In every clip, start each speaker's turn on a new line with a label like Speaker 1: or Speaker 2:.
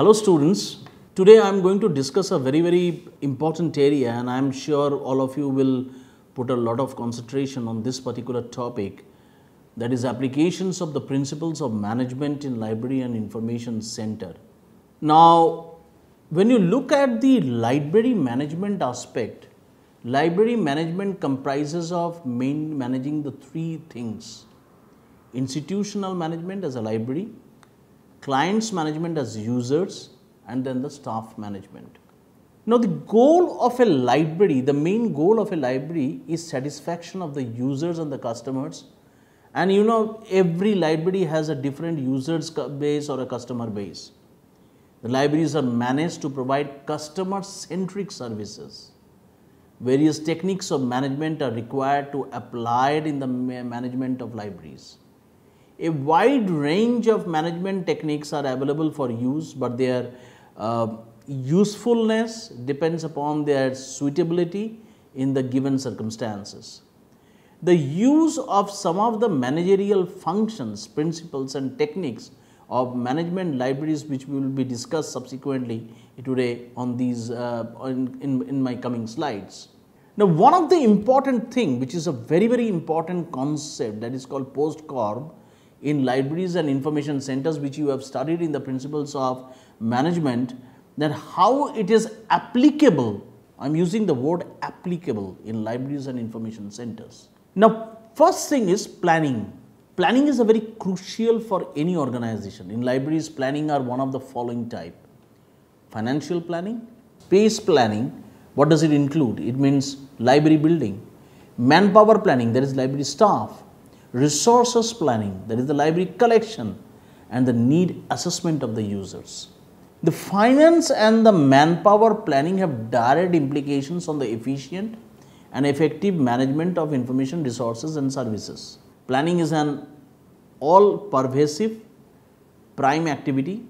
Speaker 1: Hello students, today I am going to discuss a very important area and I am sure all of you will put a lot of concentration on this particular topic, that is applications of the principles of management in library and information center. Now, when you look at the library management aspect, library management comprises of managing the three things: institutional management as a library, clients management as users, and then the staff management. Now, the goal of a library, the main goal of a library is satisfaction of the users and the customers. And you know, every library has a different users base or a customer base. The libraries are managed to provide customer-centric services. Various techniques of management are required to applied in the management of libraries. A wide range of management techniques are available for use, but their usefulness depends upon their suitability in the given circumstances. The use of some of the managerial functions, principles and techniques of management libraries, which we will be discussed subsequently today on these in my coming slides. Now, one of the important thing, which is a very important concept, that is called post-corp in libraries and information centers, which you have studied in the principles of management, that how it is applicable. I am using the word applicable in libraries and information centers. Now, first thing is planning. Planning is a very crucial for any organization. In libraries, planning are one of the following type: financial planning, space planning. What does it include? It means library building. Manpower planning, that is library staff. Resources planning, that is the library collection, and the need assessment of the users. The finance and the manpower planning have direct implications on the efficient and effective management of information resources and services. Planning is an all-pervasive prime activity.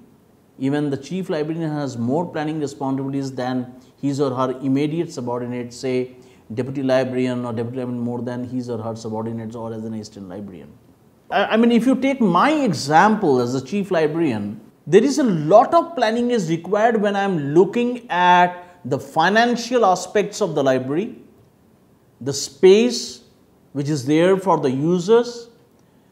Speaker 1: Even the chief librarian has more planning responsibilities than his or her immediate subordinates, say deputy librarian or deputy librarian more than his or her subordinates, or as an assistant librarian. I mean, if you take my example as a chief librarian, there is a lot of planning is required when I am looking at the financial aspects of the library, the space which is there for the users.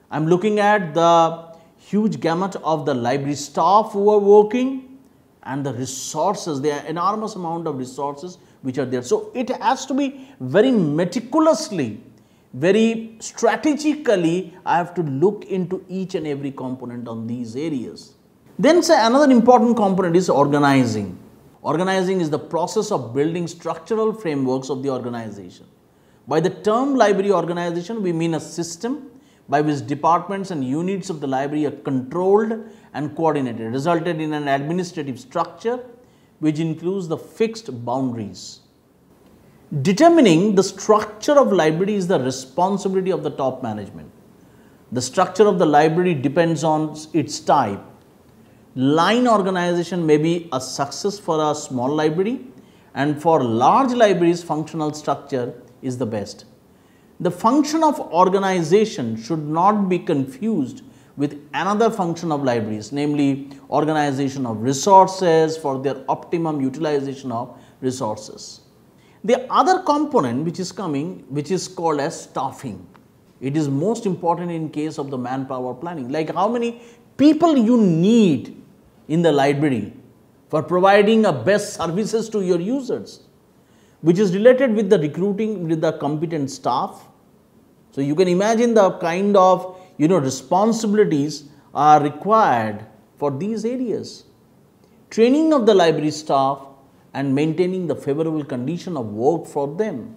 Speaker 1: I am looking at the huge gamut of the library staff who are working and the resources. There are enormous amount of resources which are there. So, it has to be very meticulously, very strategically, I have to look into each and every component on these areas. Then say another important component is organizing. Organizing is the process of building structural frameworks of the organization. By the term library organization, we mean a system by which departments and units of the library are controlled and coordinated, resulted in an administrative structure which includes the fixed boundaries. Determining the structure of library is the responsibility of the top management. The structure of the library depends on its type. Line organization may be a success for a small library, and for large libraries, functional structure is the best. The function of organization should not be confused with another function of libraries, namely organization of resources for their optimum utilization of resources. The other component which is coming, which is called as staffing. It is most important in case of the manpower planning, like how many people you need in the library for providing a best services to your users, which is related with the recruiting with the competent staff. So, you can imagine the kind of responsibilities are required for these areas. Training of the library staff and maintaining the favorable condition of work for them.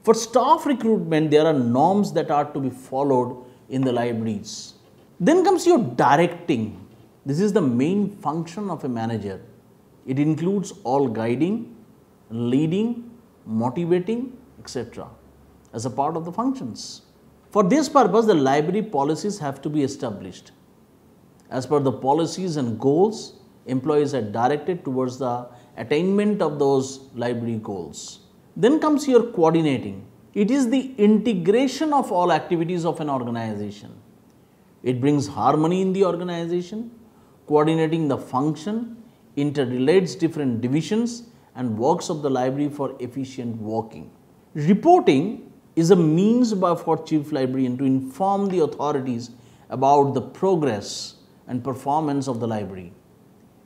Speaker 1: For staff recruitment, there are norms that are to be followed in the libraries. Then comes your directing. This is the main function of a manager. It includes all guiding, leading, motivating, etc. as a part of the functions. For this purpose, the library policies have to be established. As per the policies and goals, employees are directed towards the attainment of those library goals. Then comes your coordinating. It is the integration of all activities of an organization. It brings harmony in the organization, coordinating the function, interrelates different divisions and works of the library for efficient working. Reporting is a means for chief librarian to inform the authorities about the progress and performance of the library.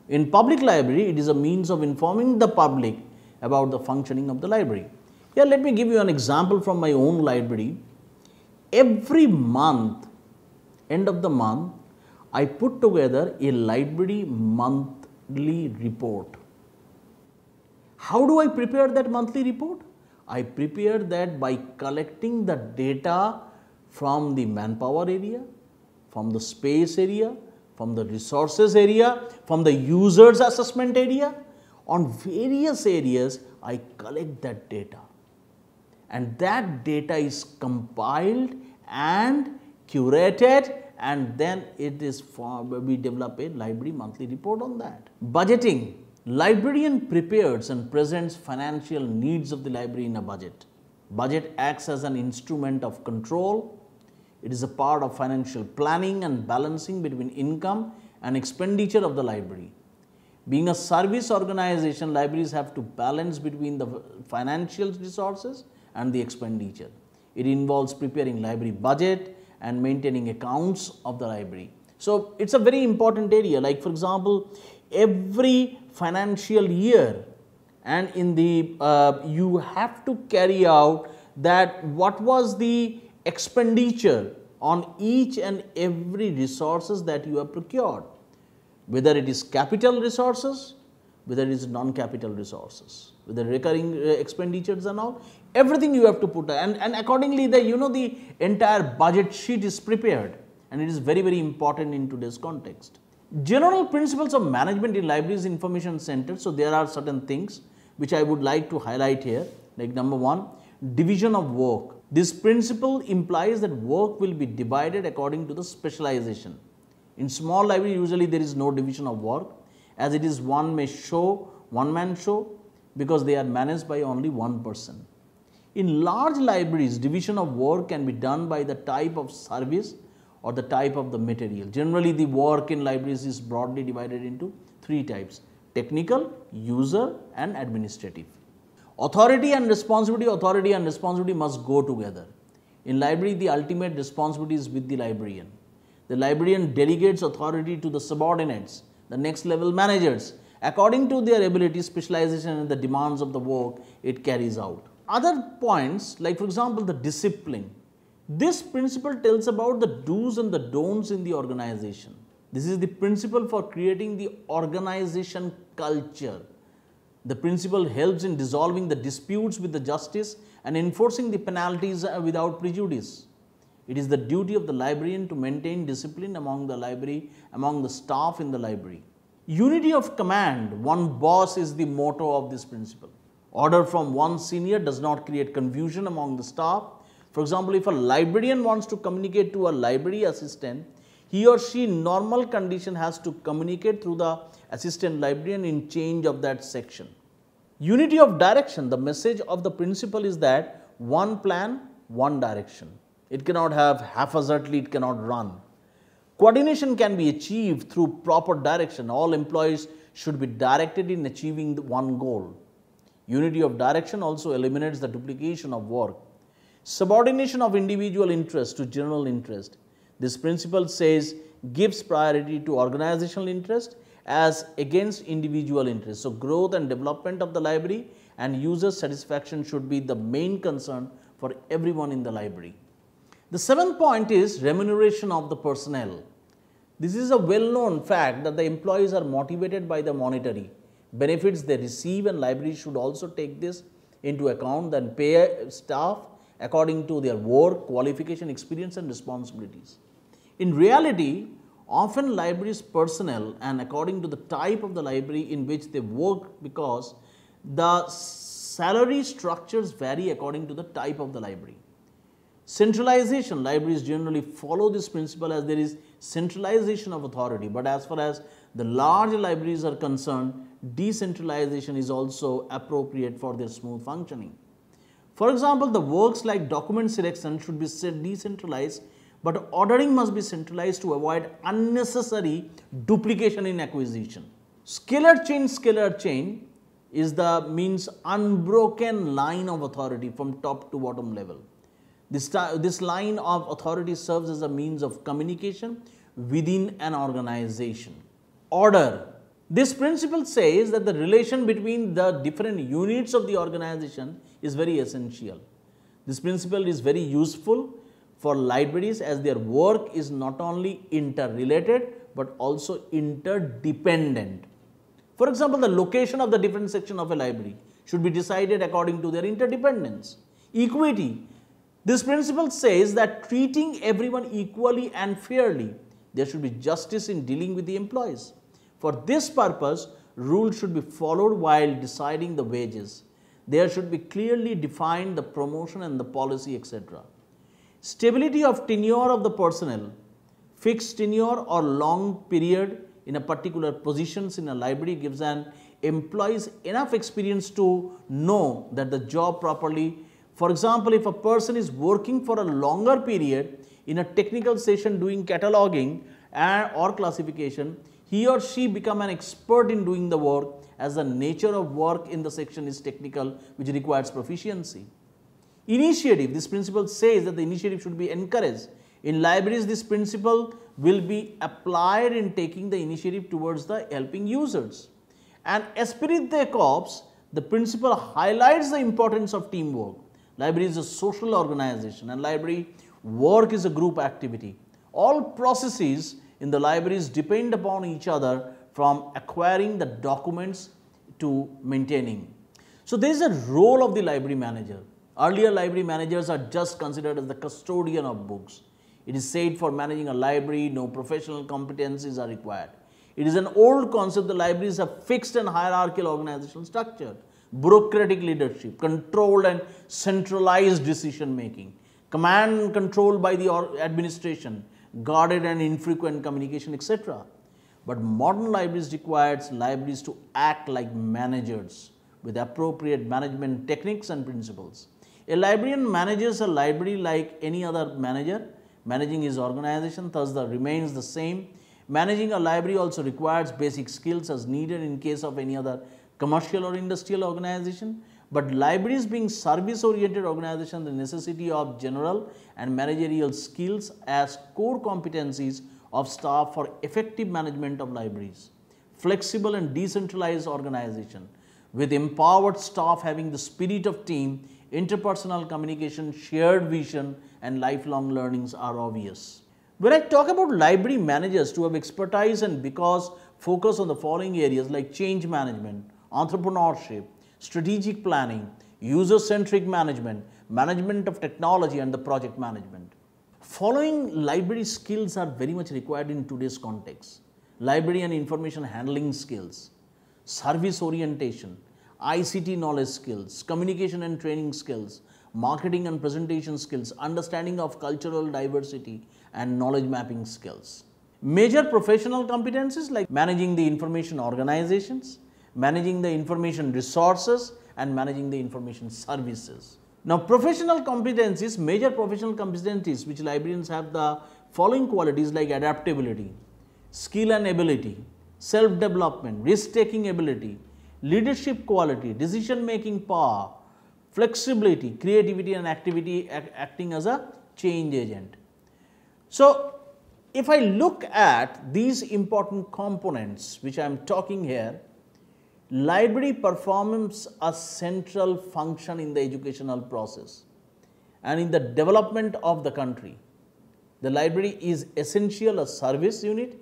Speaker 1: In public library, it is a means of informing the public about the functioning of the library. Here, let me give you an example from my own library. Every month, end of the month, I put together a library monthly report. How do I prepare that monthly report? I prepare that by collecting the data from the manpower area, from the space area, from the resources area, from the users assessment area. On various areas, I collect that data. And that data is compiled and curated, and then it is we develop a library monthly report on that. Budgeting. Librarian prepares and presents financial needs of the library in a budget. Budget acts as an instrument of control. It is a part of financial planning and balancing between income and expenditure of the library. Being a service organization, libraries have to balance between the financial resources and the expenditure. It involves preparing library budget and maintaining accounts of the library. So, it is a very important area. Like for example, every financial year, and in the you have to carry out that what was the expenditure on each and every resources that you have procured, whether it is capital resources, whether it is non-capital resources, whether recurring expenditures and all, everything you have to put, and accordingly the entire budget sheet is prepared, and it is very, very important in today's context. General principles of management in libraries information centers. So, there are certain things which I would like to highlight here, like number one, division of work. This principle implies that work will be divided according to the specialization. In small library, usually there is no division of work, as it is one man show, because they are managed by only one person. In large libraries, division of work can be done by the type of service or the type of the material. Generally, the work in libraries is broadly divided into three types: technical, user and administrative. Authority and responsibility must go together. In library, the ultimate responsibility is with the librarian. The librarian delegates authority to the subordinates, the next level managers, according to their ability, specialization and the demands of the work it carries out. Other points, like for example, the discipline. This principle tells about the do's and the don'ts in the organization. This is the principle for creating the organization culture. The principle helps in dissolving the disputes with the justice and enforcing the penalties without prejudice. It is the duty of the librarian to maintain discipline among the staff in the library. Unity of command, one boss, is the motto of this principle. Order from one senior does not create confusion among the staff. For example, if a librarian wants to communicate to a library assistant, he or she in normal condition has to communicate through the assistant librarian in change of that section. Unity of direction, the message of the principle is that one plan, one direction. It cannot have haphazardly, it cannot run. Coordination can be achieved through proper direction. All employees should be directed in achieving one goal. Unity of direction also eliminates the duplication of work. Subordination of individual interest to general interest. This principle says gives priority to organizational interest as against individual interest. So, growth and development of the library and user satisfaction should be the main concern for everyone in the library. The seventh point is remuneration of the personnel. This is a well-known fact that the employees are motivated by the monetary benefits they receive, and libraries should also take this into account and pay staff according to their work, qualification, experience and responsibilities. In reality, often libraries personnel, and according to the type of the library in which they work, because the salary structures vary according to the type of the library. Centralization, libraries generally follow this principle as there is centralization of authority, but as far as the large libraries are concerned, decentralization is also appropriate for their smooth functioning. For example, the works like document selection should be decentralized, but ordering must be centralized to avoid unnecessary duplication in acquisition. Scalar chain is the means unbroken line of authority from top to bottom level. This line of authority serves as a means of communication within an organization. Order. This principle says that the relation between the different units of the organization is very essential. This principle is very useful for libraries as their work is not only interrelated but also interdependent. For example, the location of the different section of a library should be decided according to their interdependence. Equity. This principle says that treating everyone equally and fairly, there should be justice in dealing with the employees. For this purpose, rules should be followed while deciding the wages. There should be clearly defined the promotion and the policy, etc. Stability of tenure of the personnel. Fixed tenure or long period in a particular positions in a library gives an employees enough experience to know that the job properly. For example, if a person is working for a longer period in a technical session doing cataloging or classification, he or she become an expert in doing the work as the nature of work in the section is technical, which requires proficiency. Initiative. This principle says that the initiative should be encouraged. In libraries, this principle will be applied in taking the initiative towards the helping users. And ESPRIT de corps, the principle highlights the importance of teamwork. Library is a social organization and library work is a group activity. All processes in the libraries depend upon each other from acquiring the documents to maintaining. So, there is a role of the library manager. Earlier library managers are just considered as the custodian of books. It is said for managing a library, no professional competencies are required. It is an old concept. The libraries have fixed and hierarchical organizational structure, bureaucratic leadership, controlled and centralized decision making, command and control by the administration, guarded and infrequent communication, etc. But modern libraries requires libraries to act like managers with appropriate management techniques and principles. A librarian manages a library like any other manager, managing his organization thus remains the same. Managing a library also requires basic skills as needed in case of any other commercial or industrial organization. But libraries being service-oriented organization, the necessity of general and managerial skills as core competencies of staff for effective management of libraries. Flexible and decentralized organization with empowered staff having the spirit of team, interpersonal communication, shared vision and lifelong learnings are obvious. When I talk about library managers to have expertise and because focus on the following areas like change management, entrepreneurship, strategic planning, user-centric management, management of technology and the project management. Following library skills are very much required in today's context. Library and information handling skills, service orientation, ICT knowledge skills, communication and training skills, marketing and presentation skills, understanding of cultural diversity and knowledge mapping skills. Major professional competencies like managing the information organizations, managing the information resources and managing the information services. Now, professional competencies, major professional competencies which librarians have the following qualities like adaptability, skill and ability, self-development, risk-taking ability, leadership quality, decision-making power, flexibility, creativity and activity acting as a change agent. So, if I look at these important components which I am talking here, library performs a central function in the educational process and in the development of the country. The library is essential a service unit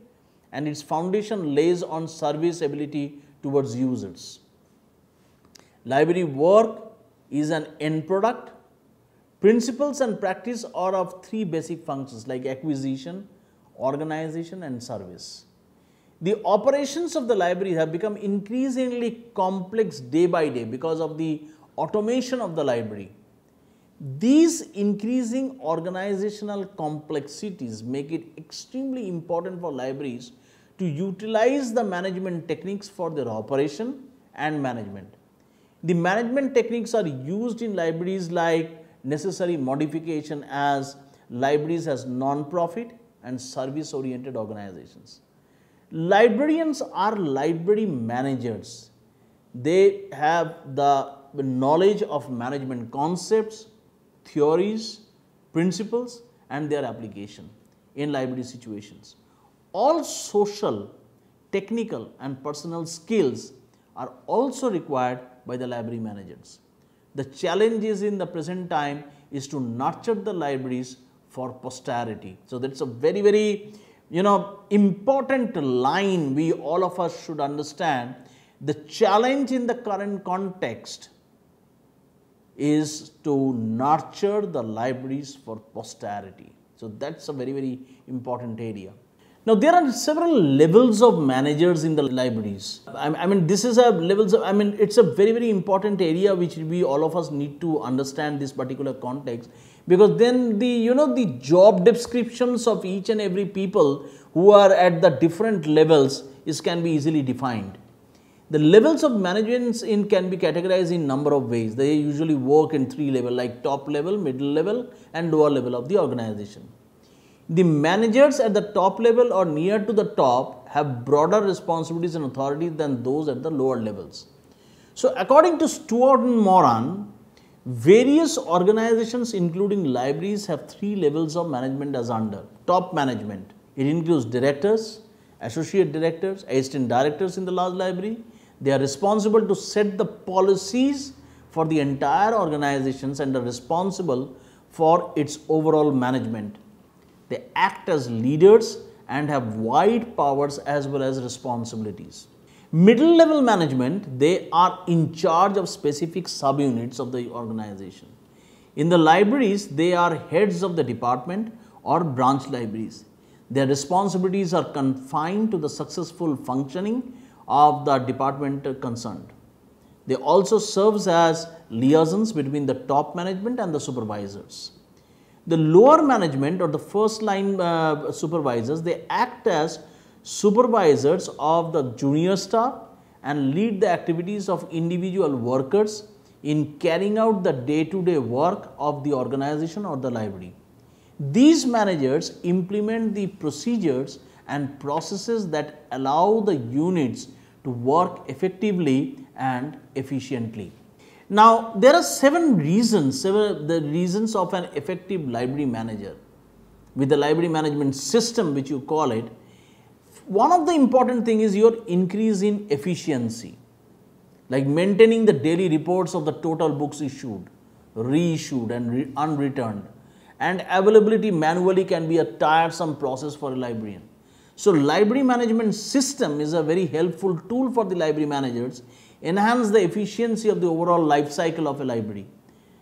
Speaker 1: and its foundation lays on service ability towards users. Library work is an end product. Principles and practice are of three basic functions like acquisition, organization and service. The operations of the library have become increasingly complex day by day because of the automation of the library. These increasing organizational complexities make it extremely important for libraries to utilize the management techniques for their operation and management. The management techniques are used in libraries like necessary modification as libraries as non-profit and service-oriented organizations. Librarians are library managers. They have the knowledge of management concepts, theories, principles and their application in library situations. All social, technical and personal skills are also required by the library managers. The challenge is in the present time is to nurture the libraries for posterity. So, that is a very important line we all of us should understand. The challenge in the current context is to nurture the libraries for posterity. So, that is a very important area. Now, there are several levels of managers in the libraries. I mean, this is a levels of, it's a very important area which we all of us need to understand this particular context, because then the job descriptions of each and every people who are at the different levels can be easily defined. The levels of management can be categorized in number of ways. They usually work in 3 levels, like top level, middle level and lower level of the organization. The managers at the top level or near to the top have broader responsibilities and authorities than those at the lower levels. So, according to Stewart and Moran, various organizations including libraries have 3 levels of management as under. Top management, it includes directors, associate directors, assistant directors in the large library. They are responsible to set the policies for the entire organizations and are responsible for its overall management. They act as leaders and have wide powers as well as responsibilities. Middle level management, they are in charge of specific subunits of the organization. In the libraries, they are heads of the department or branch libraries. Their responsibilities are confined to the successful functioning of the department concerned. They also serve as liaisons between the top management and the supervisors. The lower management or the first line supervisors, they act as supervisors of the junior staff and lead the activities of individual workers in carrying out the day-to-day work of the organization or the library. These managers implement the procedures and processes that allow the units to work effectively and efficiently. Now, there are 7 reasons, the reasons of an effective library manager. With the library management system which you call it, one of the important thing is your increase in efficiency, like maintaining the daily reports of the total books issued, reissued and unreturned, and availability manually can be a tiresome process for a librarian. So, library management system is a very helpful tool for the library managers, enhance the efficiency of the overall life cycle of a library,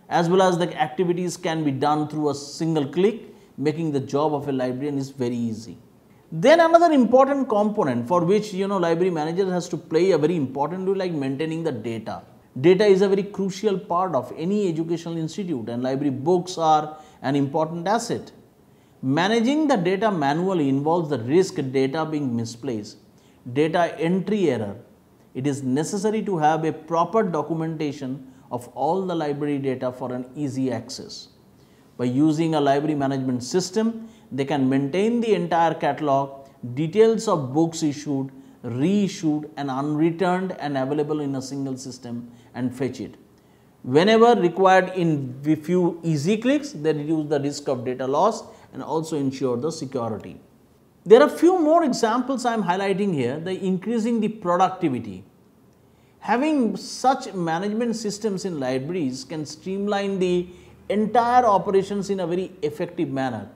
Speaker 1: as well as the activities can be done through a single click, making the job of a librarian is very easy. Then another important component for which library manager has to play a very important role, like maintaining the data. Data is a very crucial part of any educational institute and library books are an important asset. Managing the data manually involves the risk data being misplaced, data entry error. It is necessary to have a proper documentation of all the library data for an easy access. By using a library management system, they can maintain the entire catalog, details of books issued, reissued and unreturned and available in a single system and fetch it. Whenever required in few easy clicks, they reduce the risk of data loss and also ensure the security. There are few more examples I am highlighting here, the increasing the productivity. Having such management systems in libraries can streamline the entire operations in a very effective manner.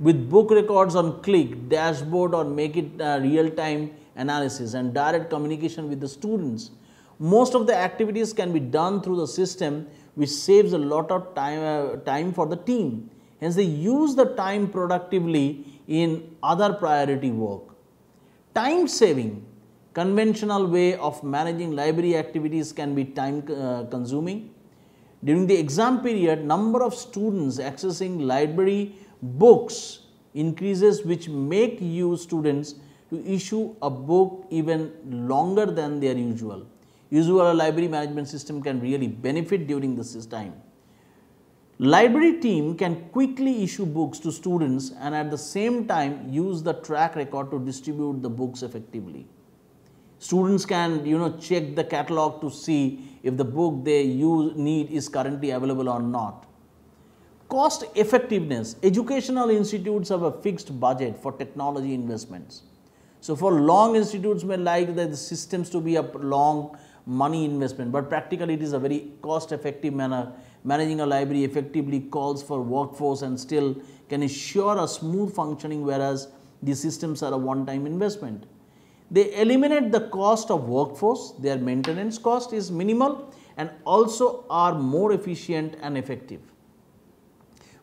Speaker 1: With book records on click, dashboard or make it real-time analysis and direct communication with the students. Most of the activities can be done through the system, which saves a lot of time for the team. Hence, they use the time productively in other priority work. Time saving, conventional way of managing library activities can be time consuming. During the exam period, number of students accessing library books increases, which make you students to issue a book even longer than their usual. Usual library management system can really benefit during this time. Library team can quickly issue books to students and at the same time use the track record to distribute the books effectively. Students can check the catalog to see if the book they need is currently available or not. Cost effectiveness. Educational institutes have a fixed budget for technology investments. So for long, institutes may like the systems to be a long money investment, but practically it is a very cost effective manner. Managing a library effectively calls for workforce and still can ensure a smooth functioning, whereas these systems are a one-time investment. They eliminate the cost of workforce, their maintenance cost is minimal and also are more efficient and effective.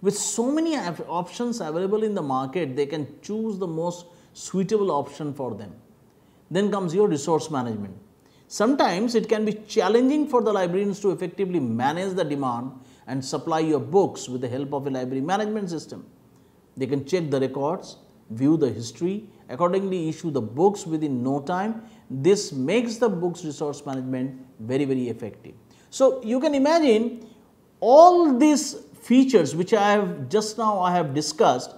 Speaker 1: With so many options available in the market, they can choose the most suitable option for them. Then comes your resource management. Sometimes it can be challenging for the librarians to effectively manage the demand and supply your books with the help of a library management system. They can check the records, view the history, accordingly issue the books within no time. This makes the books resource management very, very effective. So you can imagine all these features which I have discussed,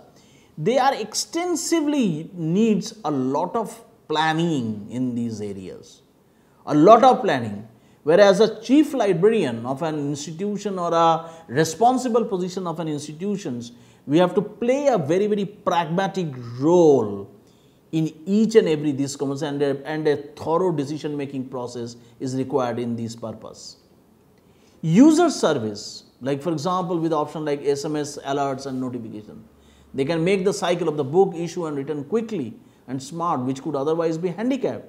Speaker 1: they are extensively needs a lot of planning in these areas, a lot of planning. Whereas a chief librarian of an institution or a responsible position of an institution, we have to play a very, very pragmatic role in each and every these comments, and a thorough decision making process is required in this purpose. User service, like for example with option like SMS alerts and notification, they can make the cycle of the book issue and return quickly and smart, which could otherwise be handicapped.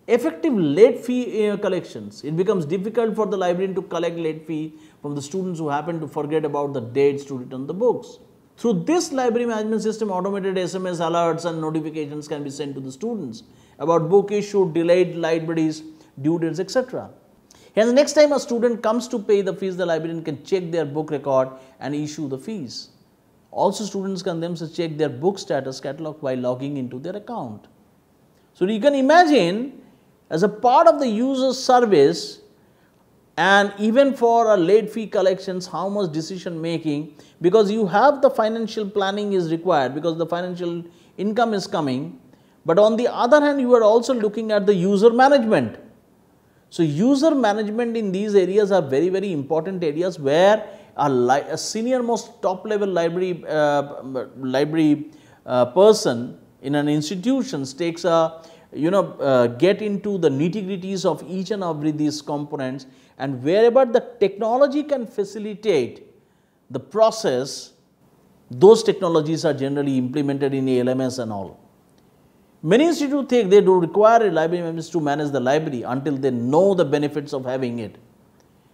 Speaker 1: Effective late fee collections. It becomes difficult for the librarian to collect late fee from the students who happen to forget about the dates to return the books. Through this library management system, automated SMS alerts and notifications can be sent to the students about book issue, delayed libraries, due dates, etc. Hence, next time a student comes to pay the fees, the librarian can check their book record and issue the fees. Also, students can themselves check their book status catalog while logging into their account. So, you can imagine as a part of the user service and even for a late fee collections, how much decision making, because you have the financial planning is required because the financial income is coming, but on the other hand you are also looking at the user management. So, user management in these areas are very, very important areas where a senior most top level library person in an institution takes a get into the nitty-gritties of each and every these components, and wherever the technology can facilitate the process, those technologies are generally implemented in ALMS and all. Many institutes think they do require a library members to manage the library until they know the benefits of having it.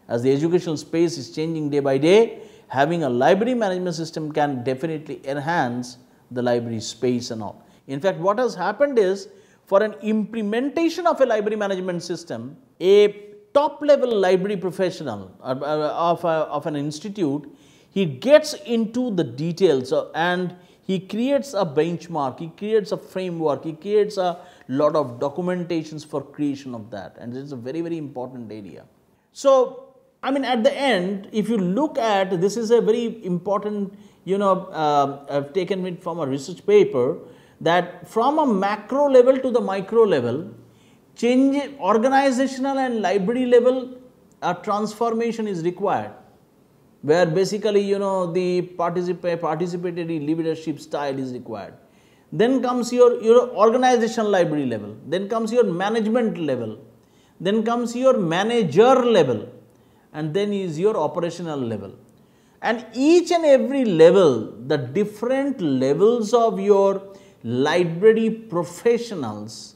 Speaker 1: As the educational space is changing day by day, having a library management system can definitely enhance the library space and all. In fact, what has happened is, for an implementation of a library management system, a top level library professional of an institute, he gets into the details and he creates a benchmark, he creates a framework, he creates a lot of documentations for creation of that, and it's a very, very important area. So, I mean, at the end, if you look at, this is a very important, I've taken it from a research paper, that from a macro level to the micro level, organizational and library level transformation is required, where basically the participatory leadership style is required. Then comes your organizational library level, then comes your management level, then comes your manager level, and then is your operational level. And each and every level, the different levels of your library professionals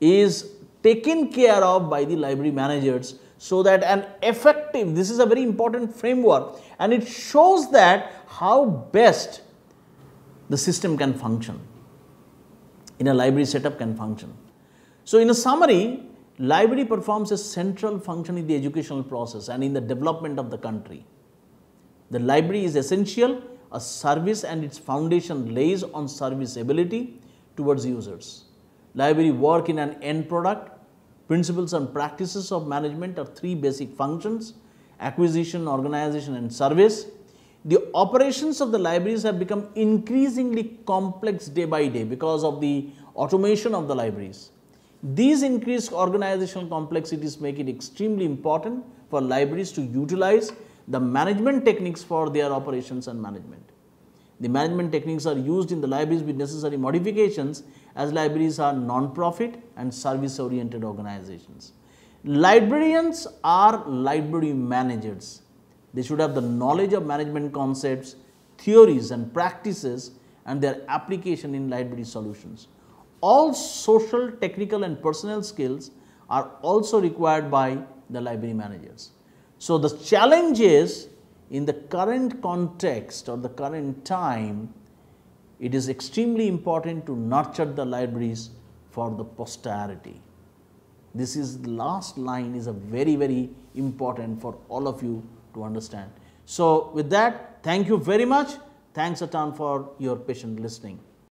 Speaker 1: is taken care of by the library managers, so that an effective, this is a very important framework, and it shows that how best the system can function, in a library setup can function. So, in a summary, library performs a central function in the educational process and in the development of the country. The library is essential, a service, and its foundation lays on serviceability towards users. Library work in an end product. Principles and practices of management are three basic functions, acquisition, organization and service. The operations of the libraries have become increasingly complex day by day because of the automation of the libraries. These increased organizational complexities make it extremely important for libraries to utilize the management techniques for their operations and management. The management techniques are used in the libraries with necessary modifications, as libraries are non-profit and service-oriented organizations. Librarians are library managers. They should have the knowledge of management concepts, theories and practices and their application in library solutions. All social, technical and personnel skills are also required by the library managers. So, the challenge is, in the current context or the current time, it is extremely important to nurture the libraries for the posterity. This is the last line is a very important for all of you to understand. So, with that, thank you very much. Thanks a ton for your patient listening.